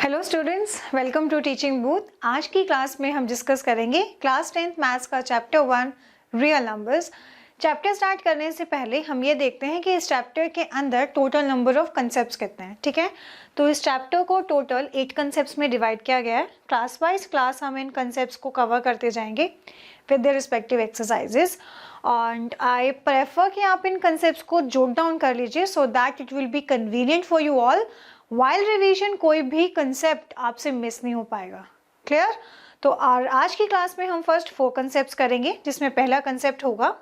Hello students, welcome to teaching booth. आज की class में हम डिस्कस करेंगे क्लास 10th मैथ्स का chapter 1 real numbers. Chapter start करने से पहले हम ये देखते हैं कि इस चैप्टर के अंदर टोटल नंबर ऑफ कंसेप्ट्स कितने हैं। ठीक है, तो इस चैप्टर को टोटल 8 कंसेप्ट्स में डिवाइड किया गया है। क्लास वाइज क्लास हम इन कंसेप्ट्स को कवर करते जाएंगे with the respective exercises. And I prefer कि आप इन कंसेप्ट्स को जोट डाउन कर लीजिए so that it will be convenient for you all. While revision कोई भी कंसेप्ट आपसे मिस नहीं हो पाएगा। क्लियर? तो आज की क्लास में हम फर्स्ट 4 कंसेप्ट्स करेंगे, जिसमें पहला कंसेप्ट होगा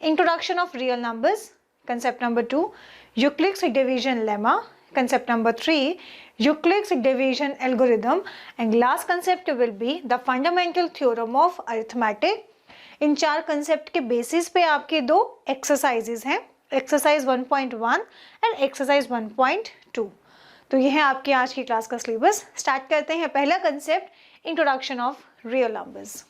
introduction of real numbers, concept number 2 Euclid's division lemma, concept number 3 Euclid's division algorithm, and last concept will be the fundamental theorem of arithmetic। In 4 concept के बेसिस पे आपके 2 exercises हैं, exercise 1.1 and exercise 1.2। तो ये है आपकी आज की क्लास का सिलेबस। स्टार्ट करते हैं। पहला concept introduction of real numbers.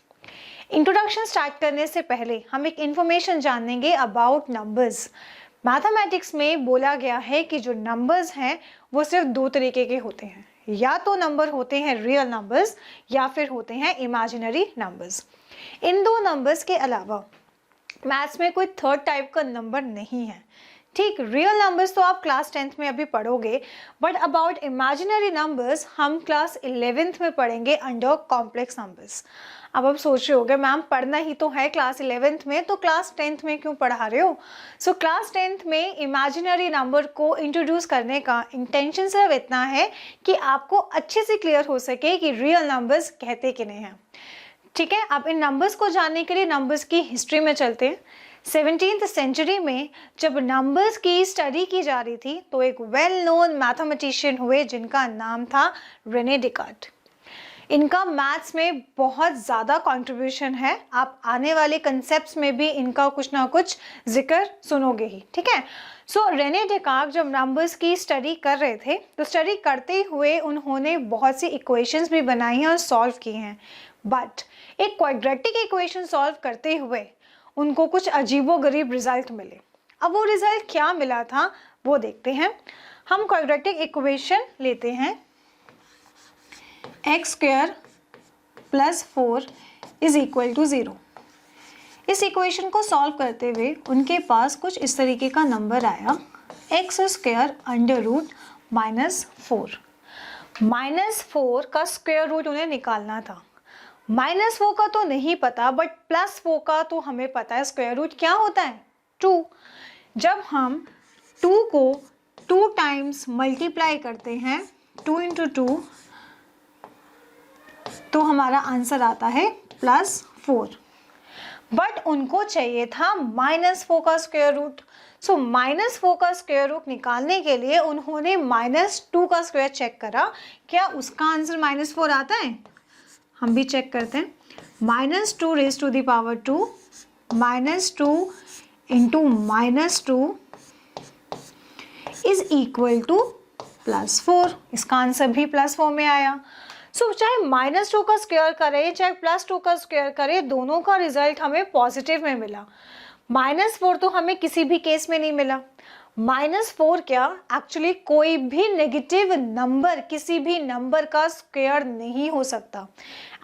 Introduction start करने से पहले हम एक इंफॉर्मेशन जानेंगे अबाउट नंबर्स। मैथमेटिक्स में बोला गया है कि जो नंबर्स हैं वो सिर्फ 2 तरीके के होते हैं, या तो नंबर होते हैं रियल नंबर्स या फिर होते हैं इमेजिनरी नंबर्स। इन 2 नंबर्स के अलावा मैथ्स में कोई थर्ड टाइप का नंबर नहीं है। ठीक, रियल नंबर्स तो आप क्लास 10th में अभी पढ़ोगे, बट अबाउट इमेजिनरी नंबर्स हम क्लास 11th में पढ़ेंगे अंडर कॉम्प्लेक्स नंबर्स। अब आप सोच रहे होगे मैम पढ़ना ही तो है क्लास 11th में, तो क्लास 10th में क्यों पढ़ा रहे हो? सो क्लास 10th में इमेजिनरी नंबर को इंट्रोड्यूस करने का इंटेंशन सिर्फ इतना है कि आपको अच्छे से क्लियर हो सके कि रियल नंबर्स कहते कि नहीं हैं। ठीक है, अब इन नंबर्स को जानने के लिए नंबर्स की हिस्ट्री में चलते हैं। 17th सेंचुरी में जब नंबर्स की स्टडी की जा रही थी तो एक वेल नोन मैथमेटिशियन हुए जिनका नाम था रेने डेकार्ट। इनका मैथ्स में बहुत ज़्यादा कंट्रीब्यूशन है। आप आने वाले कंसेप्ट्स में भी इनका कुछ ना कुछ जिक्र सुनोगे ही। ठीक है, सो रेने डेकार्ट जब नंबर्स की स्टडी कर रहे थे तो स्टडी करते हुए उन्होंने बहुत सी इक्वेशंस भी बनाई हैं और सॉल्व की हैं, बट एक क्वाड्रेटिक इक्वेशन सॉल्व करते हुए उनको कुछ अजीबोगरीब रिजल्ट मिले। अब वो रिजल्ट क्या मिला था वो देखते हैं। हम क्वाड्रेटिक इक्वेशन लेते हैं x² + 4 = 0। इस इक्वेशन को सॉल्व करते हुए उनके पास कुछ इस तरीके का नंबर आया, x² √-4। -4 का स्क्वायर रूट उन्हें निकालना था। -4 का तो नहीं पता, बट +4 का तो हमें पता है स्क्वायर रूट क्या होता है, 2। जब हम 2 को 2 टाइम्स मल्टीप्लाई करते हैं, 2 × 2, तो हमारा आंसर आता है +4। बट उनको चाहिए था -4 का स्क्वायर रूट। सो -4 का स्क्वायर रूट निकालने के लिए उन्होंने -2 का स्क्वायर चेक करा, क्या उसका आंसर -4 आता है? हम भी चेक करते हैं। -2 raised to the power 2 -2 into -2 is equal to +4। इसका आंसर भी +4 में आया। सो चाहे -2 का स्क्वायर करें चाहे +2 का स्क्वायर करें, दोनों का रिजल्ट हमें पॉजिटिव में मिला। -4 तो हमें किसी भी केस में नहीं मिला। -4 क्या, एक्चुअली कोई भी नेगेटिव नंबर किसी भी नंबर का स्क्वायर नहीं हो सकता।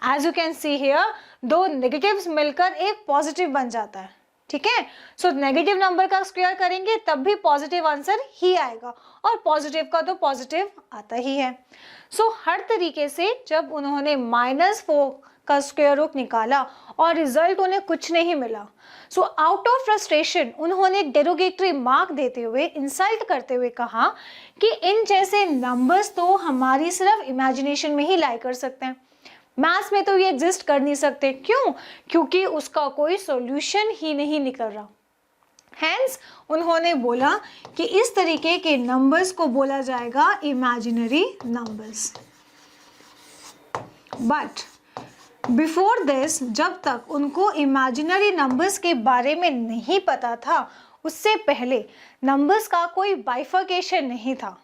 As you can see here, 2 negatives मिलकर एक पॉजिटिव बन जाता है। ठीक है, सो नेगेटिव नंबर का स्क्वायर करेंगे तब भी पॉजिटिव आंसर ही आएगा, और पॉजिटिव का तो पॉजिटिव आता ही है। सो हर तरीके से जब उन्होंने -4 का स्क्वायर रूट निकाला और रिजल्ट उन्हें कुछ नहीं मिला, सो आउट ऑफ फ्रस्ट्रेशन उन्होंने डेरोगेटरी मार्क देते हुए, इंसल्ट करते हुए कहा कि इन जैसे नंबर्स तो हमारी सिर्फ इमेजिनेशन में ही लाई कर सकते हैं, मैथ्स में तो ये एग्जिस्ट कर नहीं सकते। क्यों? क्योंकि उसका कोई सॉल्यूशन ही नहीं निकल रहा। हैंस उन्होंने बोला कि इस तरीके के नंबर्स को बोला जाएगा imaginary numbers. But before this, जब तक उनको इमेजिनरी नंबर्स के बारे में नहीं पता था, उससे पहले नंबर्स का कोई बाइफर्केशन नहीं था,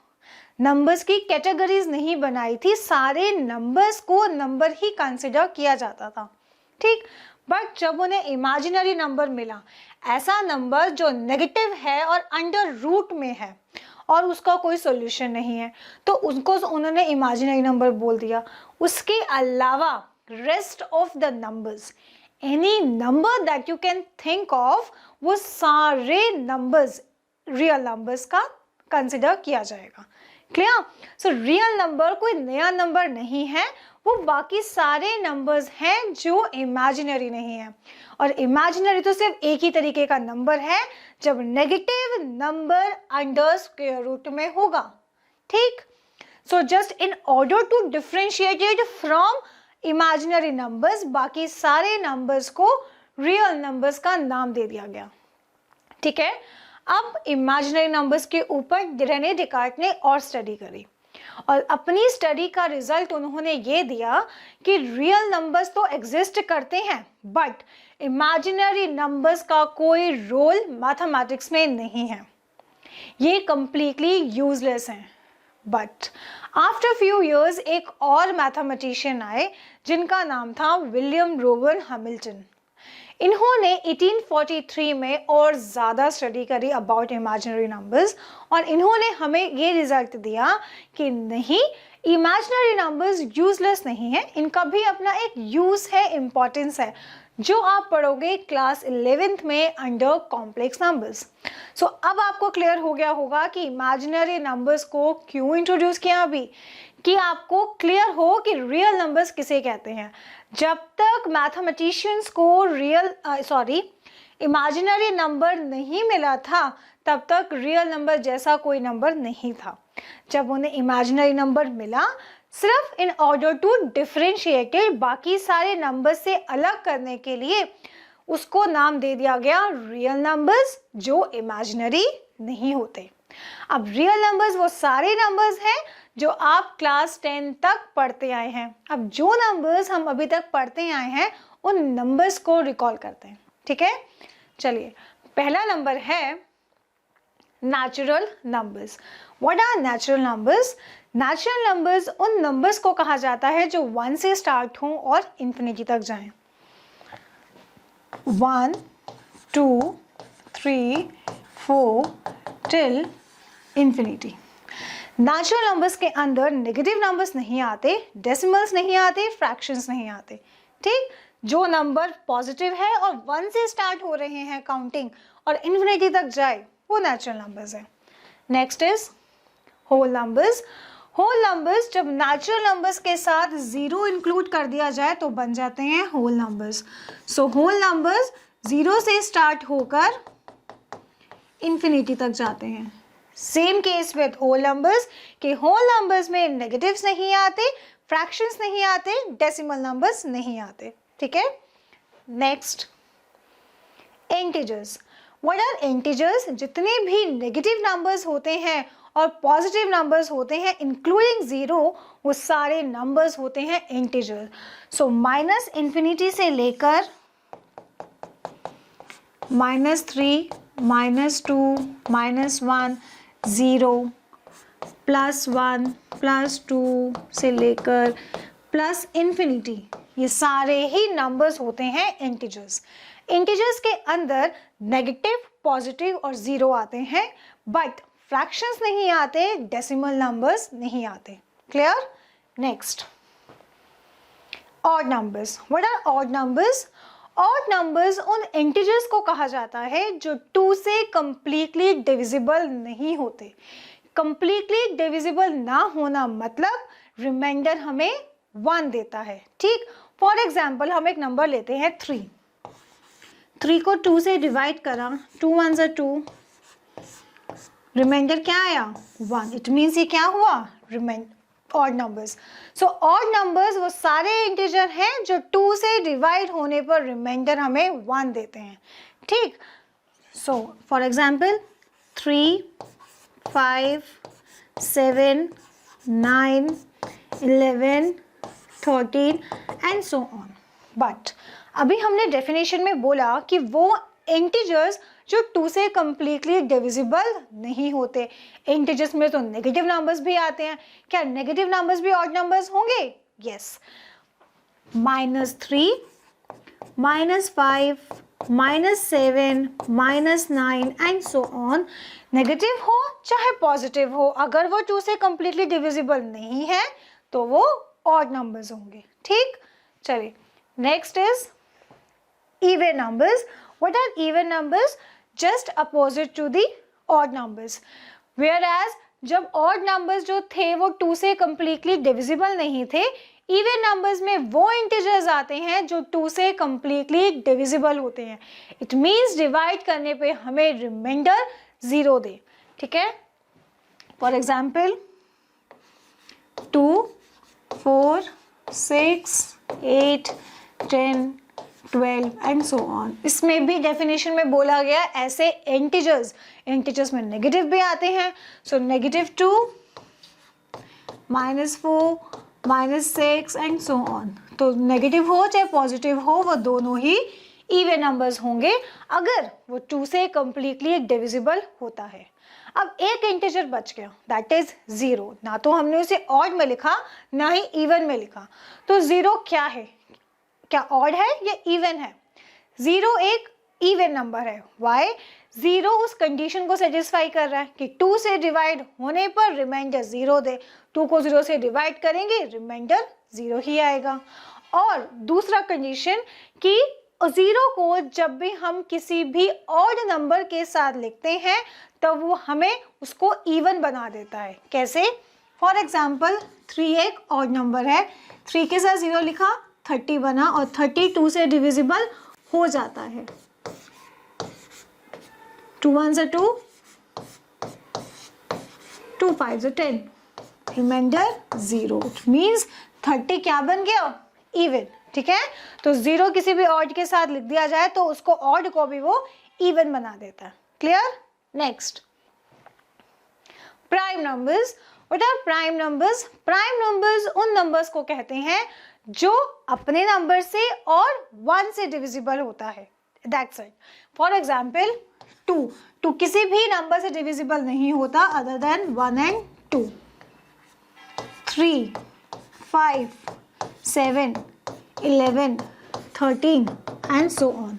नंबर्स की कैटेगरीज नहीं बनाई थी, सारे नंबर्स को नंबर ही कंसिडर किया जाता था। ठीक, बट जब उन्हें इमेजिनरी नंबर मिला, ऐसा नंबर जो नेगेटिव है और अंडर रूट में है, और उसका कोई सॉल्यूशन नहीं है, तो उनको उन्होंने इमेजिनरी नंबर बोल दिया। उसके अलावा rest of the numbers, any number that you can think of, वो सारे नंबर्स रियल नंबर्स का कंसिडर किया जाएगा। क्लियर? सो रियल नंबर कोई नया नंबर नहीं है, वो बाकी सारे नंबर्स हैं जो इमेजिनरी नहीं है। और इमेजिनरी तो सिर्फ एक ही तरीके का नंबर है, जब negative number under square root में होगा। ठीक? So just in order to differentiate it from imaginary numbers, बाकी सारे नंबर्स को रियल नंबर्स का नाम दे दिया गया। ठीक है? अब इमेजिनरी नंबर्स के ऊपर रेने डिकार्ट ने और स्टडी करी, और अपनी स्टडी का रिजल्ट उन्होंने ये दिया कि रियल नंबर्स तो एग्जिस्ट करते हैं, बट इमेजिनरी नंबर्स का कोई रोल मैथमेटिक्स में नहीं है, ये कंप्लीटली यूजलेस हैं। बट आफ्टर फ्यू इयर्स एक और मैथमेटिशियन आए जिनका नाम था विलियम रोवन हैमिल्टन। इन्होंने 1843 में और ज़्यादा स्टडी करी अबाउट इमेजिनरी नंबर्स, और इन्होंने हमें ये रिजल्ट दिया कि नहीं, इमेजिनरी नंबर्स यूजलेस नहीं है, इनका भी अपना एक यूज़ है, इम्पॉर्टेंस है, जो आप पढ़ोगे क्लास 11th में अंडर कॉम्प्लेक्स नंबर्स। सो अब आपको क्लियर हो गया होगा कि इमेजिनरी नंबर्स को क्यों इंट्रोड्यूस किया अभी, कि आपको क्लियर हो कि रियल नंबर्स किसे कहते हैं। जब तक मैथमेटिशियंस को इमेजिनरी नंबर नहीं मिला था, तब तक रियल नंबर जैसा कोई नंबर नहीं था। जब उन्हें इमेजिनरी नंबर मिला, सिर्फ इन ऑर्डर टू डिफरेंशिएट बाकी सारे नंबर से अलग करने के लिए उसको नाम दे दिया गया रियल नंबर्स, जो इमेजिनरी नहीं होते। अब रियल नंबर्स वो सारे नंबर्स हैं जो आप क्लास 10 तक पढ़ते आए हैं। अब जो नंबर्स हम अभी तक पढ़ते आए हैं, उन नंबर्स को रिकॉल करते हैं। ठीक है? चलिए, पहला नंबर है natural numbers. What are natural numbers? Natural numbers उन नंबर्स को कहा जाता है जो 1 से स्टार्ट हों और इन्फिनिटी तक जाएं। 1, 2, 3, 4 टिल इन्फिनिटी। नेचुरल नंबर्स के अंदर नेगेटिव नंबर्स नहीं आते, डेसिमल्स नहीं आते, फ्रैक्शंस नहीं आते। ठीक? जो नंबर पॉजिटिव है और 1 से स्टार्ट हो रहे हैं काउंटिंग और इन्फिनिटी तक जाए, वो नेचुरल नंबर्स है। Next is whole numbers. Whole numbers जब नेचुरल नंबर्स के साथ 0 इंक्लूड कर दिया जाए तो बन जाते हैं whole numbers. So whole numbers 0 से स्टार्ट होकर इन्फिनिटी तक जाते हैं। Same case with whole numbers, कि होल नंबर्स में नेगेटिव्स नहीं आते, फ्रैक्शंस नहीं आते, डेसिमल नंबर्स नहीं आते। ठीक है? Next, integers. What are integers? जितने भी नेगेटिव नंबर्स होते हैं और पॉजिटिव नंबर्स होते हैं इंक्लूडिंग 0, वो सारे नंबर्स होते हैं इंटीजर। सो माइनस इन्फिनिटी से लेकर -3, -2, -1, 0, +1, +2 से लेकर प्लस इन्फिनिटी, ये सारे ही नंबर्स होते हैं इंटीजर्स। इंटीजर्स के अंदर नेगेटिव, पॉजिटिव और 0 आते हैं, बट फ्रैक्शंस नहीं आते, डेसिमल नंबर्स नहीं आते। Clear? Next, odd numbers. What are odd numbers? Odd numbers उन इंटीजर्स को कहा जाता है जो 2 से कंप्लीटली डिविजिबल नहीं होते। कंप्लीटली डिविजिबल ना होना मतलब रिमाइंडर हमें 1 देता है। ठीक? फॉर एग्जाम्पल हम एक नंबर लेते हैं 3 को 2 से डिवाइड करा, 2 1 ज़ा 2, रिमाइंडर क्या आया? 1। इट मीन्स ये क्या हुआ? Odd numbers. So odd numbers वो सारे इंटीजर हैं जो 2 से डिवाइड होने पर रिमाइंडर हमें 1 देते हैं। ठीक? So for example 3, 5, 7, 9, 11, 13 and so on. But अभी हमने डेफिनेशन में बोला कि वो इंटीजर्स जो 2 से कंप्लीटली डिविजिबल नहीं होते। इंटीजर्स में तो नेगेटिव नंबर्स भी आते हैं। क्या नेगेटिव नंबर्स भी ऑड नंबर्स होंगे? Yes. -3, -5, -7, -9 and so on. Negative हो चाहे पॉजिटिव हो, अगर वो 2 से कंप्लीटली डिविजिबल नहीं है तो वो ऑड नंबर्स होंगे। ठीक, चलिए next is even numbers. What are even numbers? Just opposite to the odd numbers. Whereas जब odd numbers जो थे वो 2 से completely divisible नहीं थे, even numbers में वो integers आते हैं जो 2 से completely divisible होते हैं। It means divide करने पे हमें remainder 0 दे, ठीक है? For example 2, 4, 6, 8, 10, 12 and so on. इसमें भी डेफिनेशन में बोला गया ऐसे इंटीजर्स में नेगेटिव भी आते हैं, सो -2, -4, -6 एंड सो ऑन। तो नेगेटिव हो चाहे पॉजिटिव हो वो दोनों ही इवन नंबर्स होंगे अगर वो 2 से कंप्लीटली डिविजिबल होता है। अब एक इंटीजर बच गया, दैट इज 0। ना तो हमने उसे ऑड में लिखा ना ही इवन में लिखा, तो 0 क्या है? क्या ऑड है या इवन है? 0 एक इवन नंबर है। वाई? 0 उस कंडीशन को सेटिस्फाई कर रहा है कि 2 से डिवाइड होने पर रिमाइंडर 0 दे। 2 को 0 से डिवाइड करेंगे रिमाइंडर 0 ही आएगा। और दूसरा कंडीशन कि 0 को जब भी हम किसी भी ऑड नंबर के साथ लिखते हैं तब वो हमें उसको इवन बना देता है। कैसे? फॉर एग्जाम्पल 3 एक ऑड नंबर है, 3 के साथ 0 लिखा 30 बना और 32 से डिविजिबल हो जाता है। 2 1 से 2, 2 5 से 10, रिमाइंडर 0। मीन्स 30 क्या बन गया? इवन। ठीक है, तो 0 किसी भी ऑड के साथ लिख दिया जाए तो उसको ऑड को भी वो इवन बना देता है। Clear? Next, prime numbers. What are prime numbers? Prime numbers उन नंबर्स को कहते हैं जो अपने नंबर से और 1 से डिविजिबल होता है। That's it. फॉर एग्जाम्पल 2 किसी भी नंबर से डिविजिबल नहीं होता other than 1 and 2। 3, 5, 7, 11, 13 and so on.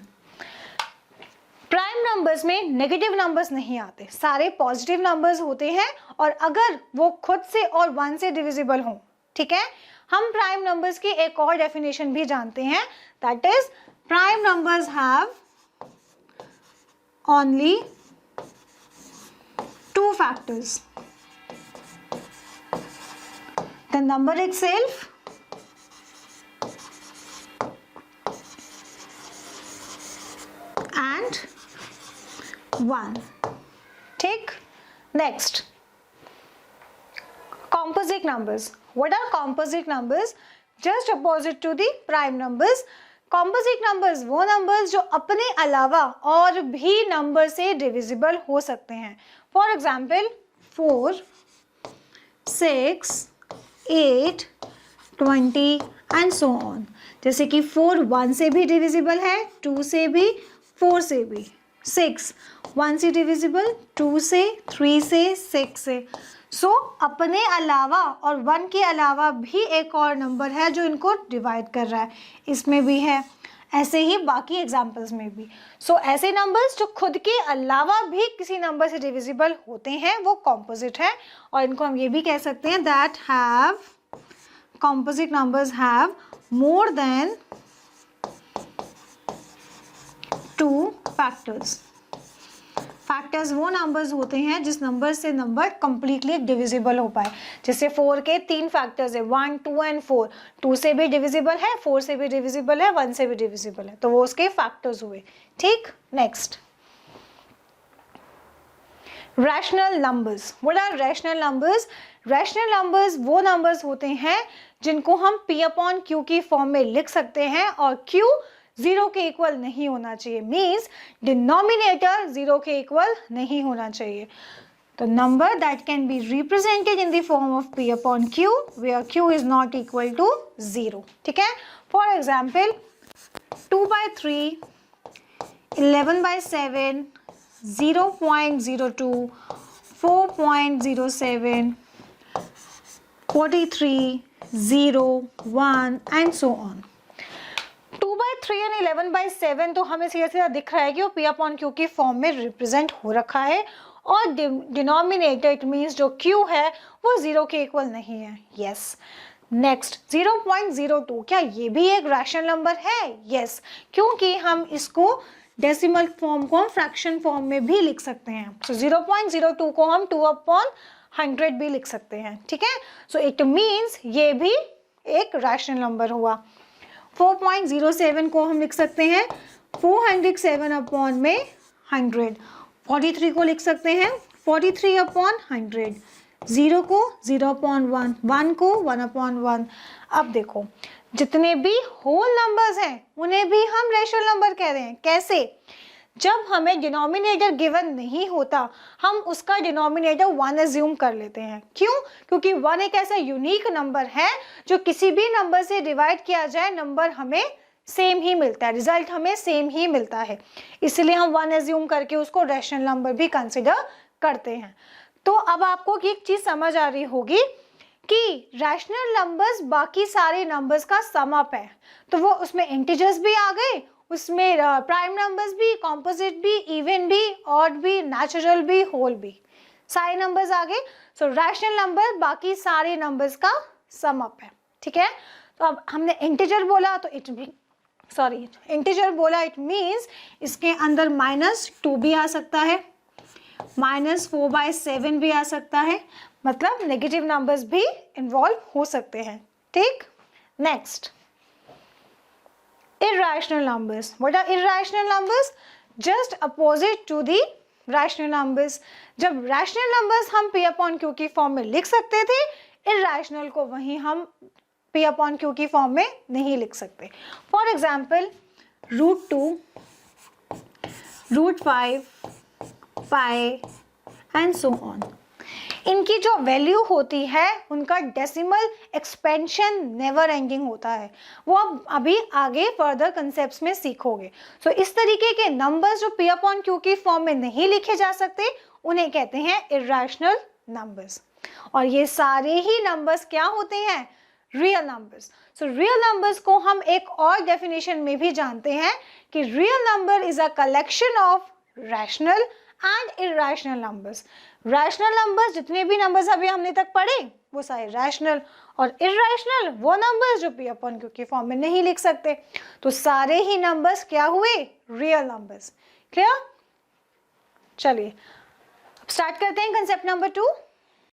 Prime numbers में नेगेटिव नंबर्स नहीं आते, सारे पॉजिटिव नंबर्स होते हैं और अगर वो खुद से और 1 से डिविजिबल हों। ठीक है, हम प्राइम नंबर्स की एक और डेफिनेशन भी जानते हैं, that is prime numbers have only 2 factors, the number itself and 1। ठीक, next, composite numbers. What are composite numbers? Just opposite to the prime numbers. Composite numbers वो numbers जो अपने अलावा और भी number से divisible हो सकते हैं। For example 4, 6, 8, 20 and so on। जैसे कि 4 1 से भी divisible है, 2 से भी, 4 से भी। 6 1 से divisible, 2 से, 3 से, 6 से। सो अपने अलावा और 1 के अलावा भी एक और नंबर है जो इनको डिवाइड कर रहा है, इसमें भी है, ऐसे ही बाकी एग्जाम्पल्स में भी। सो ऐसे नंबर्स जो खुद के अलावा भी किसी नंबर से डिविजिबल होते हैं वो कॉम्पोजिट है, और इनको हम ये भी कह सकते हैं that have composite numbers have more than 2 factors. Factors वो नंबर्स होते हैं जिस नंबर से नंबर कंप्लीटली डिविजिबल हो पाए। जैसे 4 के 3 फैक्टर्स है, 1, 2 एंड 4। 2 से भी डिविजिबल है, 4 से भी डिविजिबल है, 1 से भी डिविजिबल है, तो वो उसके फैक्टर्स हुए। ठीक, next, rational numbers. What are rational numbers? Rational numbers वो नंबर्स होते हैं जिनको हम P/Q की फॉर्म में लिख सकते हैं और Q 0 के इक्वल नहीं होना चाहिए, मीन्स डिनोमिनेटर 0 के इक्वल नहीं होना चाहिए। तो number that can be represented in the form of P/Q where Q is not equal to 0। ठीक है, for example 2/3, 11/7, 0.02, 4.07, 43, 0, 1 and so on. 2/3 और 11/7 तो हमें सीधा सीधा दिख रहा है कि वो P/Q की फॉर्म में रिप्रेजेंट हो रखा है, और डिनोमिनेटर इट मीन्स जो q है वो 0 के इक्वल नहीं है। यस। नेक्स्ट 0.02, क्या ये भी एक रैशनल नंबर है? यस, क्योंकि हम इसको डेसिमल फॉर्म को हम फ्रैक्शन फॉर्म में भी लिख सकते हैं। सो 0.02 को हम 2/100 भी लिख सकते हैं, ठीक है। सो इट मीन्स ये भी एक रैशनल नंबर हुआ। 4.07 को हम लिख सकते हैं 407/100। 43 को लिख सकते हैं 43/100। 0 को 0/1, 1 को 1/1। अब देखो जितने भी होल नंबर्स हैं उन्हें भी हम रैशनल नंबर कह रहे हैं। कैसे? जब हमें डिनोमिनेटर गिवन नहीं होता हम उसका डिनोमिनेटर 1 एज्यूम कर लेते हैं। क्यों? क्योंकि 1 एक ऐसा यूनिक नंबर है जो किसी भी नंबर से डिवाइड किया जाए नंबर हमें सेम ही मिलता है, रिजल्ट हमें सेम ही मिलता है, इसलिए हम 1 एज्यूम करके उसको रैशनल नंबर भी कंसिडर करते हैं। तो अब आपको एक चीज समझ आ रही होगी कि रैशनल नंबर्स बाकी सारे नंबर्स का सम अप है। तो वो उसमें इंटीजर्स भी आ गए, उसमें प्राइम नंबर्स भी, कॉम्पोजिट भी, इवन भी, ऑड भी, नेचुरल भी, होल भी, सारे नंबर्स आ गए। सो रैशनल नंबर बाकी सारे नंबर्स का सम अप है, ठीक है। तो अब हमने इंटीजर बोला तो इंटीजर बोला इट मीन्स इसके अंदर -2 भी आ सकता है, -4/7 भी आ सकता है, मतलब नेगेटिव नंबर्स भी इन्वॉल्व हो सकते हैं, ठीक। Next irrational numbers. What are irrational numbers? Just opposite to the rational numbers. जब rational numbers हम p/q की फॉर्म में लिख सकते थे, irrational को वहीं हम p/q की फॉर्म में नहीं लिख सकते। For example √2, √5, pi and so on. इनकी जो वैल्यू होती है उनका डेसिमल एक्सपेंशन नेवर एंडिंग होता है, वो आप अभी आगे फर्दर कंसेप्ट्स में सीखोगे। सो इस तरीके के नंबर्स जो p/q की फॉर्म में नहीं लिखे जा सकते उन्हें कहते हैं इर्रेशनल नंबर्स। और ये सारे ही नंबर्स क्या होते हैं? Real numbers. So real numbers को हम एक और डेफिनेशन में भी जानते हैं कि real number is a collection of rational and irrational numbers. Rational numbers जितने भी नंबर्स अभी हमने तक पढ़े वो सारे रैशनल, और इर्रेशनल वो नंबर्स जो p/q की फॉर्म में नहीं लिख सकते। तो सारे ही नंबर्स क्या हुए? Real numbers. क्लियर? चलिए अब स्टार्ट करते हैं कंसेप्ट नंबर 2।